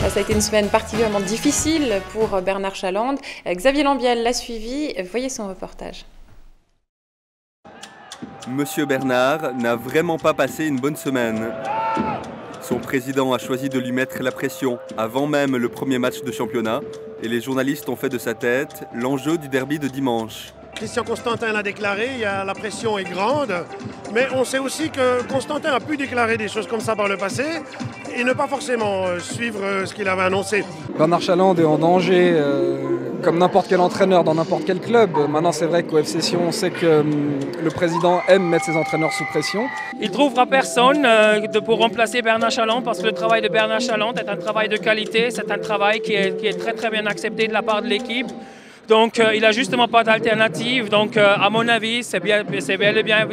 Ça a été une semaine particulièrement difficile pour Bernard Chalande. Xavier Lambiel l'a suivi. Voyez son reportage. Monsieur Bernard n'a vraiment pas passé une bonne semaine. Son président a choisi de lui mettre la pression avant même le premier match de championnat et les journalistes ont fait de sa tête l'enjeu du derby de dimanche. Christian Constantin l'a déclaré, la pression est grande, mais on sait aussi que Constantin a pu déclarer des choses comme ça par le passé et ne pas forcément suivre ce qu'il avait annoncé. Bernard Chalande est en danger comme n'importe quel entraîneur dans n'importe quel club. Maintenant c'est vrai qu'au FC Sion, on sait que le président aime mettre ses entraîneurs sous pression. Il ne trouvera personne pour remplacer Bernard Chalande parce que le travail de Bernard Chalande est un travail de qualité, c'est un travail qui est très très bien accepté de la part de l'équipe. Donc il n'a justement pas d'alternative. Donc à mon avis, c'est bel et bien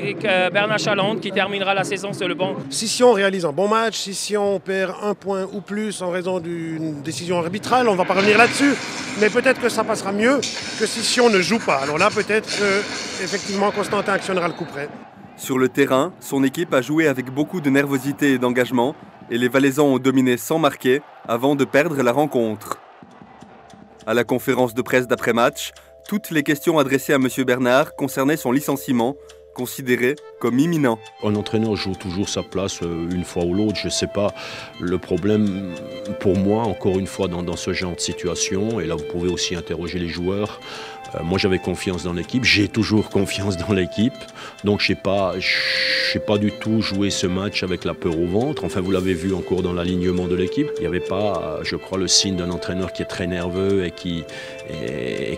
Bernard Chalande qui terminera la saison sur le banc. Si Sion réalise un bon match, si Sion perd un point ou plus en raison d'une décision arbitrale, on ne va pas revenir là-dessus. Mais peut-être que ça passera mieux que si Sion ne joue pas. Alors là, peut-être qu'effectivement Constantin actionnera le coup près. Sur le terrain, son équipe a joué avec beaucoup de nervosité et d'engagement et les Valaisans ont dominé sans marquer avant de perdre la rencontre. À la conférence de presse d'après-match, toutes les questions adressées à M. Bernard concernaient son licenciement, considéré comme imminent. Un entraîneur joue toujours sa place une fois ou l'autre, je ne sais pas. Le problème pour moi, encore une fois, dans ce genre de situation, et là vous pouvez aussi interroger les joueurs, moi j'avais confiance dans l'équipe, j'ai toujours confiance dans l'équipe, donc je n'ai pas du tout joué ce match avec la peur au ventre. Enfin vous l'avez vu encore dans l'alignement de l'équipe, il n'y avait pas, je crois, le signe d'un entraîneur qui est très nerveux et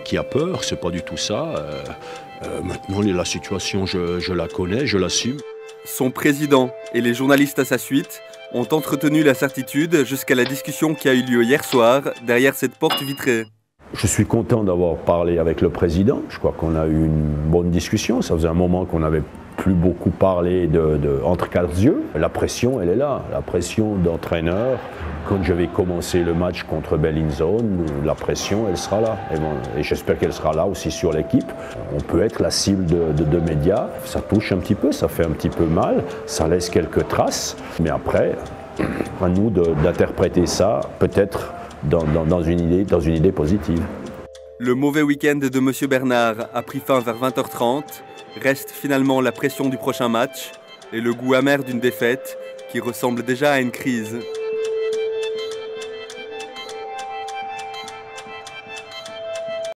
qui a peur, c'est pas du tout ça. Maintenant la situation je la connais, je l'assume. Son président et les journalistes à sa suite ont entretenu la certitude jusqu'à la discussion qui a eu lieu hier soir derrière cette porte vitrée. Je suis content d'avoir parlé avec le président. Je crois qu'on a eu une bonne discussion. Ça faisait un moment qu'on n'avait plus beaucoup parlé entre quatre yeux. La pression, elle est là. La pression d'entraîneur. Quand je vais commencer le match contre Bellinzone, la pression, elle sera là. Et j'espère qu'elle sera là aussi sur l'équipe. On peut être la cible de médias. Ça touche un petit peu, ça fait un petit peu mal. Ça laisse quelques traces. Mais après, à nous d'interpréter ça, peut-être dans une idée positive. Le mauvais week-end de M. Bernard a pris fin vers 20h30. Reste finalement la pression du prochain match et le goût amer d'une défaite qui ressemble déjà à une crise.